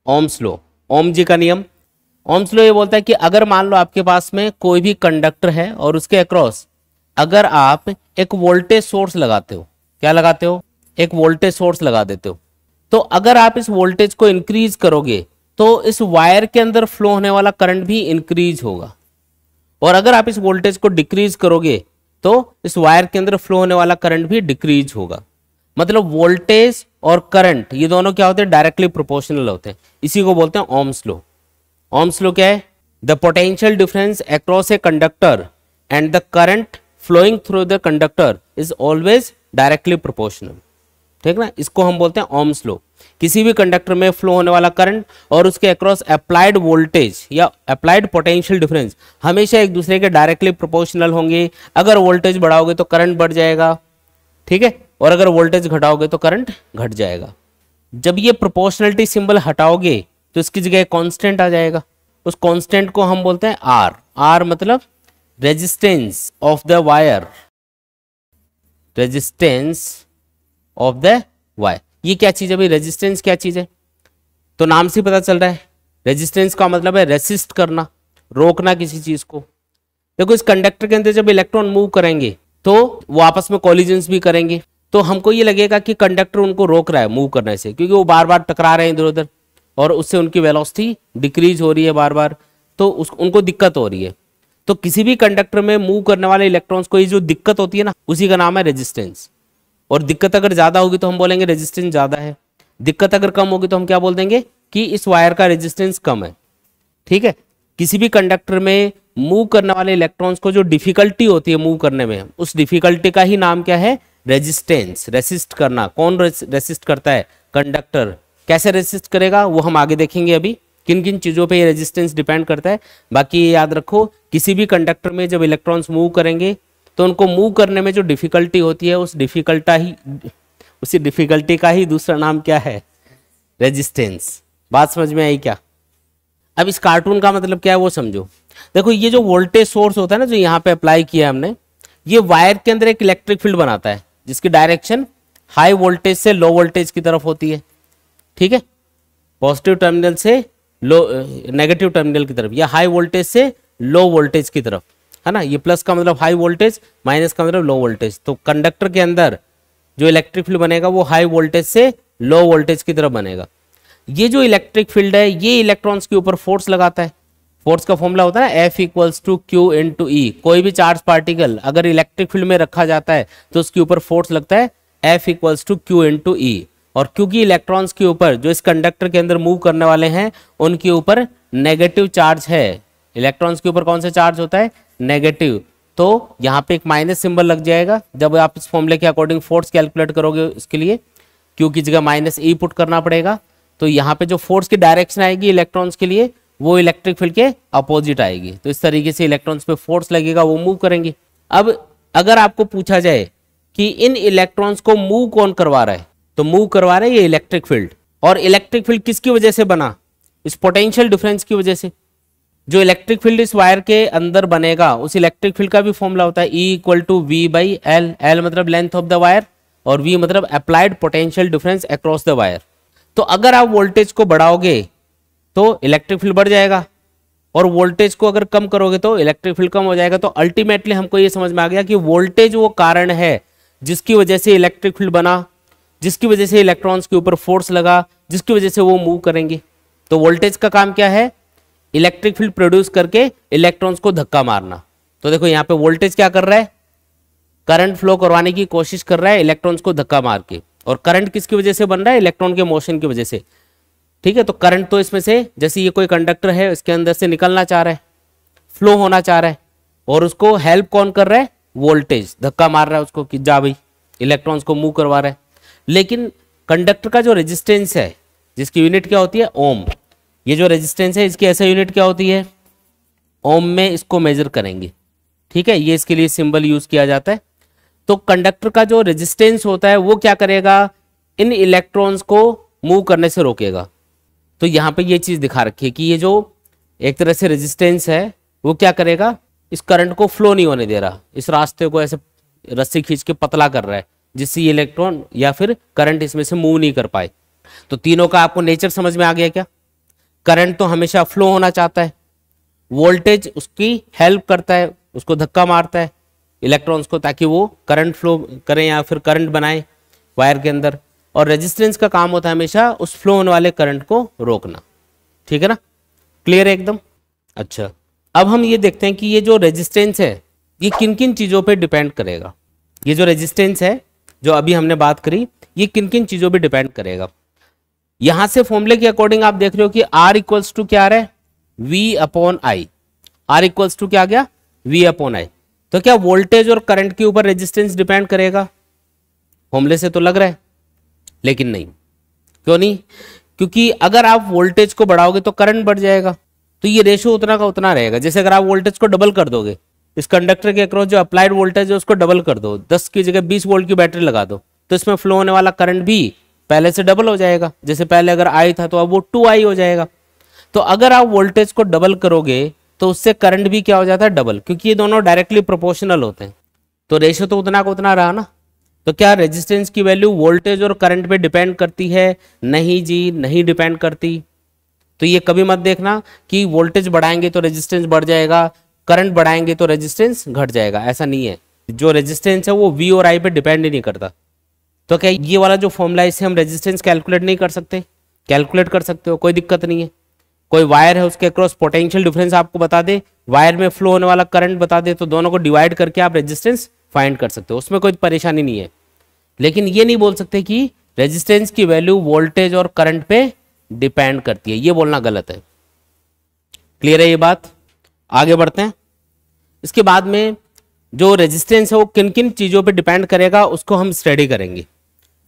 Ohm's law, ओम जी का नियम। Ohm's law ये बोलता है कि अगर मान लो आपके पास में कोई भी कंडक्टर है और उसके अक्रॉस अगर आप एक वोल्टेज सोर्स लगाते हो, क्या लगाते हो, एक वोल्टेज सोर्स लगा देते हो, तो अगर आप इस वोल्टेज को इंक्रीज करोगे तो इस वायर के अंदर फ्लो होने वाला करंट भी इंक्रीज होगा, और अगर आप इस वोल्टेज को डिक्रीज करोगे तो इस वायर के अंदर फ्लो होने वाला करंट भी डिक्रीज होगा। मतलब वोल्टेज और करंट ये दोनों क्या होते हैं, डायरेक्टली प्रोपोर्शनल होते हैं। इसी को बोलते हैं ओम्स लॉ। ओम्स लॉ क्या है, the potential difference across a conductor and the current flowing through the conductor is always directly proportional. ठीक ना, इसको हम बोलते हैं ओम्स लॉ। किसी भी कंडक्टर में फ्लो होने वाला करंट और उसके अक्रॉस अप्लाइड वोल्टेज या अप्लाइड पोटेंशियल डिफरेंस हमेशा एक दूसरे के डायरेक्टली प्रोपोर्शनल होंगे। अगर वोल्टेज बढ़ाओगे तो करंट बढ़ जाएगा, ठीक है, और अगर वोल्टेज घटाओगे तो करंट घट जाएगा। जब ये प्रोपोर्शनलिटी सिंबल हटाओगे तो इसकी जगह कांस्टेंट आ जाएगा, उस कांस्टेंट को हम बोलते हैं आर। आर मतलब resistance of the wire, resistance of the wire. ये क्या चीज है भाई, रेजिस्टेंस क्या चीज है, तो नाम से पता चल रहा है। रेजिस्टेंस का मतलब है रेसिस्ट करना, रोकना किसी चीज को। देखो इस कंडक्टर के अंदर जब इलेक्ट्रॉन मूव करेंगे तो वो आपस में कॉलिजन्स भी करेंगे, तो हमको ये लगेगा कि कंडक्टर उनको रोक रहा है मूव करने से, क्योंकि वो बार बार टकरा रहे हैं इधर उधर और उससे उनकी वेलोसिटी डिक्रीज हो रही है बार बार, तो उनको दिक्कत हो रही है। तो किसी भी कंडक्टर में मूव करने वाले इलेक्ट्रॉन्स को ये जो दिक्कत होती है ना, उसी का नाम है रेजिस्टेंस। और दिक्कत अगर ज्यादा होगी तो हम बोलेंगे रेजिस्टेंस ज्यादा है, दिक्कत अगर कम होगी तो हम क्या बोल देंगे कि इस वायर का रेजिस्टेंस कम है। ठीक है, किसी भी कंडक्टर में मूव करने वाले इलेक्ट्रॉन्स को जो डिफिकल्टी होती है मूव करने में, उस डिफिकल्टी का ही नाम क्या है, रेजिस्टेंस। रेसिस्ट करना, कौन रेसिस्ट करता है, कंडक्टर। कैसे रेसिस्ट करेगा वो हम आगे देखेंगे अभी, किन किन चीजों पे ये रेजिस्टेंस डिपेंड करता है। बाकी ये याद रखो, किसी भी कंडक्टर में जब इलेक्ट्रॉन्स मूव करेंगे तो उनको मूव करने में जो डिफिकल्टी होती है उसी डिफिकल्टी का ही दूसरा नाम क्या है, रेजिस्टेंस। बात समझ में आई क्या? अब इस कार्टून का मतलब क्या है वो समझो। देखो ये जो वोल्टेज सोर्स होता है ना, जो यहाँ पे अप्लाई किया हमने, ये वायर के अंदर एक इलेक्ट्रिक फील्ड बनाता है जिसकी डायरेक्शन हाई वोल्टेज से लो वोल्टेज की तरफ होती है। ठीक है, पॉजिटिव टर्मिनल से लो नेगेटिव टर्मिनल की तरफ, या हाई वोल्टेज से लो वोल्टेज की तरफ, है ना। ये प्लस का मतलब हाई वोल्टेज, माइनस का मतलब लो वोल्टेज। तो कंडक्टर के अंदर जो इलेक्ट्रिक फील्ड बनेगा वो हाई वोल्टेज से लो वोल्टेज की तरफ बनेगा। ये जो इलेक्ट्रिक फील्ड है ये इलेक्ट्रॉन्स के ऊपर फोर्स लगाता है। फोर्स का फॉर्मूला होता है F equals to Q into E। कोई भी चार्ज पार्टिकल अगर इलेक्ट्रिक फील्ड में रखा जाता है तो उसके ऊपर फोर्स लगता है F equals to Q into E। और क्योंकि इलेक्ट्रॉन्स के ऊपर जो इस कंडक्टर के अंदर मूव करने वाले हैं उनके ऊपर नेगेटिव चार्ज है, इलेक्ट्रॉन्स के ऊपर कौन सा चार्ज होता है, नेगेटिव, तो यहाँ पे एक माइनस सिंबल लग जाएगा। जब आप इस फॉर्मूले के अकॉर्डिंग फोर्स कैलकुलेट करोगे इसके लिए Q की जगह माइनस E पुट करना पड़ेगा। तो यहाँ पे जो फोर्स की डायरेक्शन आएगी इलेक्ट्रॉन्स के लिए वो इलेक्ट्रिक फील्ड के अपोजिट आएगी। तो इस तरीके से इलेक्ट्रॉन्स पे फोर्स लगेगा, वो मूव करेंगे। अब अगर आपको पूछा जाए कि इन इलेक्ट्रॉन्स को मूव कौन करवा रहा है, तो मूव करवा रहा है ये इलेक्ट्रिक फील्ड। और इलेक्ट्रिक फील्ड किसकी वजह से बना, इस पोटेंशियल डिफरेंस की वजह से। जो इलेक्ट्रिक फील्ड इस वायर के अंदर बनेगा उस इलेक्ट्रिक फील्ड का भी फॉर्मूला होता है E equal to V by L। L मतलब लेंथ ऑफ द वायर और V मतलब applied potential difference across the wire. तो अगर आप वोल्टेज को बढ़ाओगे तो इलेक्ट्रिक फील्ड बढ़ जाएगा, और वोल्टेज को अगर कम करोगे तो इलेक्ट्रिक फील्ड कम हो जाएगा। तो अल्टीमेटली हमको ये समझ में आ गया कि वोल्टेज वो कारण है जिसकी वजह से इलेक्ट्रिक फील्ड बना, जिसकी वजह से इलेक्ट्रॉन्स के ऊपर फोर्स लगा, जिसकी वजह से वो मूव करेंगे। तो वोल्टेज का काम क्या है, इलेक्ट्रिक फील्ड प्रोड्यूस करके इलेक्ट्रॉन्स को धक्का मारना। तो देखो यहाँ पे वोल्टेज क्या कर रहा है, करंट फ्लो करवाने की कोशिश कर रहा है इलेक्ट्रॉन्स को धक्का मार के। और करंट किसकी वजह से बन रहा है, इलेक्ट्रॉन के मोशन की वजह से। ठीक है, तो करंट तो इसमें से, जैसे ये कोई कंडक्टर है इसके अंदर से निकलना चाह रहा है, फ्लो होना चाह रहा है, और उसको हेल्प कौन कर रहा है, वोल्टेज धक्का मार रहा है उसको कि जा भाई, इलेक्ट्रॉन्स को मूव करवा रहा है। लेकिन कंडक्टर का जो रेजिस्टेंस है जिसकी यूनिट क्या होती है, ओम, ये जो रेजिस्टेंस है इसकी ऐसा यूनिट क्या होती है, ओम में इसको मेजर करेंगे। ठीक है, ये इसके लिए सिंबल यूज किया जाता है। तो कंडक्टर का जो रेजिस्टेंस होता है वो क्या करेगा, इन इलेक्ट्रॉन्स को मूव करने से रोकेगा। तो यहाँ पे ये चीज दिखा रखी है कि ये जो एक तरह से रेजिस्टेंस है वो क्या करेगा, इस करंट को फ्लो नहीं होने दे रहा, इस रास्ते को ऐसे रस्सी खींच के पतला कर रहा है जिससे ये इलेक्ट्रॉन या फिर करंट इसमें से मूव नहीं कर पाए। तो तीनों का आपको नेचर समझ में आ गया क्या? करंट तो हमेशा फ्लो होना चाहता है, वोल्टेज उसकी हेल्प करता है, उसको धक्का मारता है इलेक्ट्रॉन्स को ताकि वो करंट फ्लो करें या फिर करंट बनाए वायर के अंदर, और रेजिस्टेंस का काम होता है हमेशा उस फ्लो होने वाले करंट को रोकना। ठीक है ना, क्लियर है एकदम। अच्छा, अब हम ये देखते हैं कि ये जो रेजिस्टेंस है ये किन किन चीज़ों पे डिपेंड करेगा। ये जो रेजिस्टेंस है जो अभी हमने बात करी ये किन किन चीज़ों पे डिपेंड करेगा। यहां से फॉर्मूले के अकॉर्डिंग आप देख रहे हो कि R इक्वल्स टू क्या आ रहा है, V upon I. R equals to क्या आ गया, V अपॉन आई। तो क्या वोल्टेज और करंट के ऊपर रेजिस्टेंस डिपेंड करेगा, फॉर्मूले से तो लग रहा है, लेकिन नहीं। क्यों नहीं, क्योंकि अगर आप वोल्टेज को बढ़ाओगे तो करंट बढ़ जाएगा, तो ये रेशो उतना का उतना रहेगा। जैसे अगर आप वोल्टेज को डबल कर दोगे, इस कंडक्टर के अक्रॉस जो अप्लाइड वोल्टेज है उसको डबल कर दो, 10 की जगह 20 वोल्ट की बैटरी लगा दो, तो इसमें फ्लो होने वाला करंट भी पहले से डबल हो जाएगा। जैसे पहले अगर आई था तो अब वो 2i हो जाएगा। तो अगर आप वोल्टेज को डबल करोगे तो उससे करंट भी क्या हो जाता है, डबल, क्योंकि ये दोनों डायरेक्टली प्रोपोर्शनल होते हैं। तो रेशो तो उतना का उतना रहा ना। तो क्या रेजिस्टेंस की वैल्यू वोल्टेज और करंट पे डिपेंड करती है, नहीं जी, नहीं डिपेंड करती। तो ये कभी मत देखना कि वोल्टेज बढ़ाएंगे तो रेजिस्टेंस बढ़ जाएगा, करंट बढ़ाएंगे तो रेजिस्टेंस घट जाएगा, ऐसा नहीं है। जो रेजिस्टेंस है वो V और I पे डिपेंड ही नहीं करता। तो क्या ये वाला जो फॉर्मूला है इसे हम रेजिस्टेंस कैलकुलेट नहीं कर सकते, कैलकुलेट कर सकते हो, कोई दिक्कत नहीं है। कोई वायर है उसके अक्रॉस पोटेंशियल डिफरेंस आपको बता दे, वायर में फ्लो होने वाला करंट बता दे, तो दोनों को डिवाइड करके आप रेजिस्टेंस फाइंड कर सकते हो, उसमें कोई परेशानी नहीं है। लेकिन ये नहीं बोल सकते कि रेजिस्टेंस की वैल्यू वोल्टेज और करंट पे डिपेंड करती है, ये बोलना गलत है। क्लियर है ये बात, आगे बढ़ते हैं। इसके बाद में जो रेजिस्टेंस है वो किन किन चीजों पे डिपेंड करेगा उसको हम स्टडी करेंगे।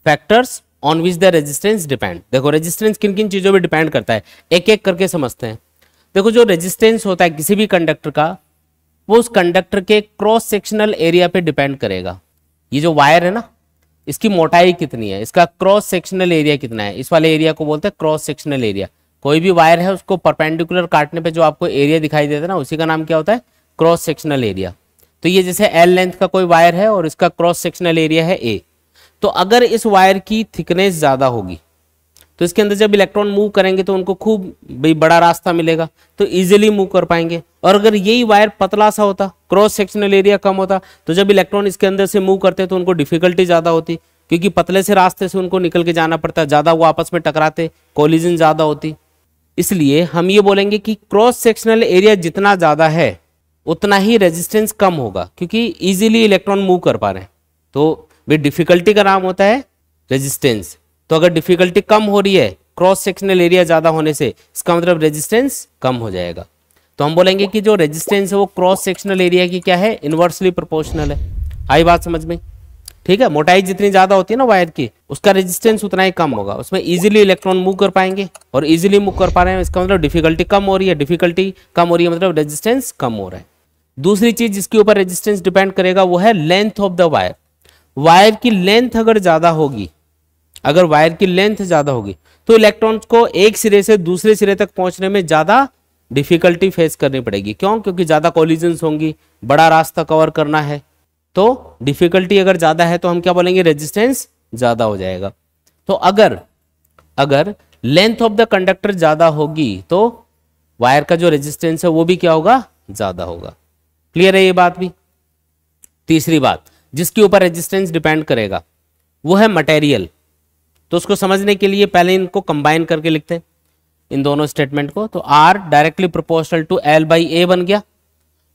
Factors on which the resistance depend. देखो रेजिस्टेंस किन किन चीजों पे डिपेंड करता है, एक एक करके समझते हैं। देखो जो रेजिस्टेंस होता है किसी भी कंडक्टर का, वो उस कंडक्टर के क्रॉस सेक्शनल एरिया पे डिपेंड करेगा। ये जो वायर है ना, इसकी मोटाई कितनी है, इसका क्रॉस सेक्शनल एरिया कितना है, इस वाले एरिया को बोलते हैं क्रॉस सेक्शनल एरिया। कोई भी वायर है उसको परपेंडिकुलर काटने पे जो आपको एरिया दिखाई देता है ना, उसी का नाम क्या होता है, क्रॉस सेक्शनल एरिया। तो ये जैसे L लेंथ का कोई वायर है और इसका क्रॉस सेक्शनल एरिया है A, तो अगर इस वायर की थिकनेस ज्यादा होगी तो इसके अंदर जब इलेक्ट्रॉन मूव करेंगे तो उनको खूब भाई बड़ा रास्ता मिलेगा, तो इजीली मूव कर पाएंगे। और अगर यही वायर पतला सा होता, क्रॉस सेक्शनल एरिया कम होता, तो जब इलेक्ट्रॉन इसके अंदर से मूव करते तो उनको डिफिकल्टी ज्यादा होती, क्योंकि पतले से रास्ते से उनको निकल के जाना पड़ता, ज्यादा वो आपस में टकराते, कोलिजन ज्यादा होती। इसलिए हम ये बोलेंगे कि क्रॉस सेक्शनल एरिया जितना ज्यादा है उतना ही रेजिस्टेंस कम होगा, क्योंकि इजीली इलेक्ट्रॉन मूव कर पा रहे हैं। तो वे डिफिकल्टी का नाम होता है रेजिस्टेंस। तो अगर डिफिकल्टी कम हो रही है क्रॉस सेक्शनल एरिया ज्यादा होने से, इसका मतलब रेजिस्टेंस कम हो जाएगा। तो हम बोलेंगे कि जो रेजिस्टेंस है वो क्रॉस सेक्शनल एरिया की क्या है, इनवर्सली प्रोपोर्शनल है। आई बात समझ में, ठीक है। मोटाई जितनी ज्यादा होती है ना वायर की, उसका रेजिस्टेंस उतना ही कम होगा, उसमें इजीली इलेक्ट्रॉन मूव कर पाएंगे, और इजीली मूव कर पा रहे हैं इसका मतलब डिफिकल्टी कम हो रही है, डिफिकल्टी कम हो रही है मतलब रेजिस्टेंस कम हो रहा है। दूसरी चीज जिसके ऊपर रेजिस्टेंस डिपेंड करेगा वो है length of the wire. Wire की लेंथ अगर ज्यादा होगी, अगर वायर की लेंथ ज्यादा होगी तो इलेक्ट्रॉन्स को एक सिरे से दूसरे सिरे तक पहुंचने में ज्यादा डिफिकल्टी फेस करनी पड़ेगी। क्यों, क्योंकि ज्यादा कोलिजन्स होंगी, बड़ा रास्ता कवर करना है, तो डिफिकल्टी अगर ज्यादा है तो हम क्या बोलेंगे, रेजिस्टेंस ज्यादा हो जाएगा। तो अगर लेंथ ऑफ द कंडक्टर ज्यादा होगी तो वायर का जो रेजिस्टेंस है वो भी क्या होगा, ज्यादा होगा। क्लियर है ये बात भी। तीसरी बात जिसके ऊपर रेजिस्टेंस डिपेंड करेगा वो है मटेरियल। तो उसको समझने के लिए पहले इनको कंबाइन करके लिखते हैं, इन दोनों स्टेटमेंट को। तो R directly proportional to L/A बन गया,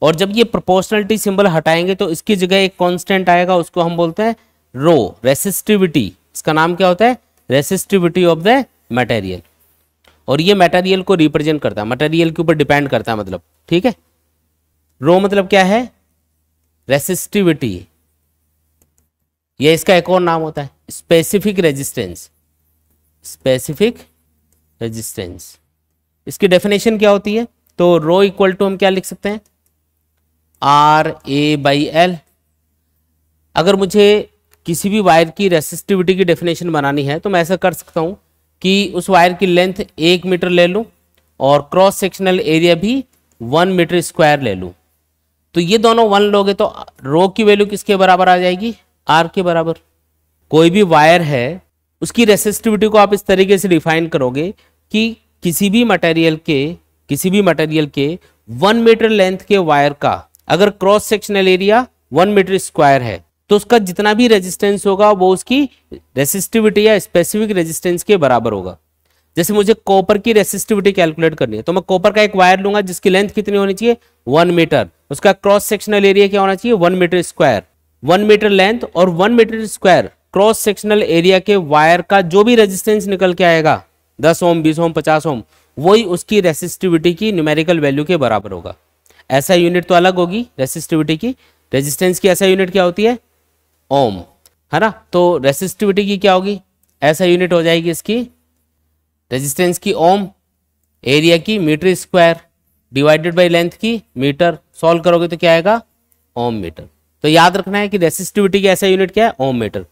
और जब ये प्रोपोर्शनलिटी सिंबल हटाएंगे तो इसकी जगह एक कांस्टेंट आएगा, उसको हम बोलते हैं रो, रेसिस्टिविटी। इसका नाम क्या होता है, रेसिस्टिविटी ऑफ द मटेरियल। और ये मटेरियल को रिप्रेजेंट करता है, मटेरियल के ऊपर डिपेंड करता है मतलब, ठीक है। रो मतलब क्या है, रेसिस्टिविटी। ये इसका एक और नाम होता है स्पेसिफिक रेजिस्टेंस। स्पेसिफिक रेजिस्टेंस, इसकी डेफिनेशन क्या होती है, तो रो इक्वल टू हम क्या लिख सकते हैं, RA/L। अगर मुझे किसी भी वायर की रेसिस्टिविटी की डेफिनेशन बनानी है तो मैं ऐसा कर सकता हूं कि उस वायर की लेंथ 1 मीटर ले लूं और क्रॉस सेक्शनल एरिया भी 1 मीटर स्क्वायर ले लूं। तो ये दोनों 1 लोगे तो रो की वैल्यू किसके बराबर आ जाएगी, R के बराबर। कोई भी वायर है उसकी रेसिस्टिविटी को आप इस तरीके से डिफाइन करोगे कि किसी भी मटेरियल के 1 मीटर लेंथ के वायर का अगर cross sectional area 1 metre square है तो उसका जितना भी रेजिस्टेंस होगा वो उसकी रेसिस्टिविटी या स्पेसिफिक रेजिस्टेंस के बराबर होगा। जैसे मुझे कॉपर की रेसिस्टिविटी कैलकुलेट करनी है तो मैं कॉपर का एक वायर लूंगा जिसकी लेंथ कितनी होनी चाहिए 1 मीटर, उसका क्रॉस सेक्शनल एरिया क्या होना चाहिए 1 मीटर स्क्वायर। 1 मीटर लेंथ और 1 metre square cross sectional area के वायर का जो भी रेजिस्टेंस निकल के आएगा 10 ओम 20 ओम 50 ओम वही उसकी रेसिस्टिविटी की न्यूमेरिकल वैल्यू के बराबर होगा। ऐसा यूनिट तो अलग होगी रेसिस्टिविटी की, रेजिस्टेंस की ऐसा यूनिट क्या होती है ओम, है ना। तो रेसिस्टिविटी की क्या होगी, ऐसा यूनिट हो जाएगी इसकी रेजिस्टेंस की ओम, एरिया की metre square divided by length की मीटर, सॉल्व करोगे तो क्या आएगा ओम मीटर। तो याद रखना है कि रेसिस्टिविटी की ऐसा यूनिट क्या है ओम मीटर।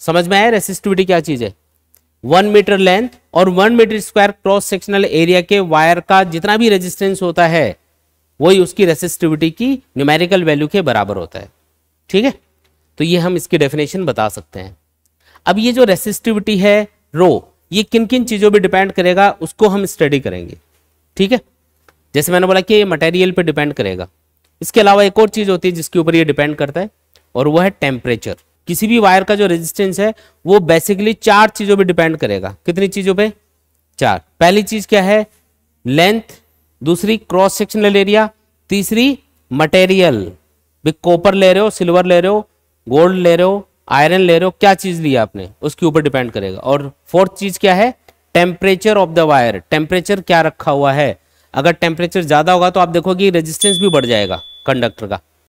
समझ में आया रेसिस्टिविटी क्या चीज है, 1 मीटर लेंथ और 1 metre square cross sectional area के वायर का जितना भी रेजिस्टेंस होता है वही उसकी रेसिस्टिविटी की न्यूमेरिकल वैल्यू के बराबर होता है। ठीक है, तो ये हम इसकी डेफिनेशन बता सकते हैं। अब ये जो रेसिस्टिविटी है रो, ये किन किन चीजों पे डिपेंड करेगा उसको हम स्टडी करेंगे। ठीक है, जैसे मैंने बोला कि ये मटेरियल पे डिपेंड करेगा, इसके अलावा एक और चीज होती है जिसके ऊपर ये डिपेंड करता है और वो है टेम्परेचर। किसी भी वायर का जो रेजिस्टेंस है वो बेसिकली 4 चीजों पे डिपेंड करेगा। कितनी चीजों पे 4। पहली चीज क्या है लेंथ, दूसरी क्रॉस सेक्शनल एरिया, तीसरी मटेरियल, भी कॉपर ले रहे हो, सिल्वर ले रहे हो, गोल्ड ले रहे हो, आयरन ले रहे हो, क्या चीज लिया आपने उसके ऊपर डिपेंड करेगा। और फोर्थ चीज क्या है temperature of the wire, temperature क्या रखा हुआ है। अगर टेम्परेचर ज्यादा होगा तो आप देखोगे रेजिस्टेंस भी बढ़ जाएगा कंडक्टर का,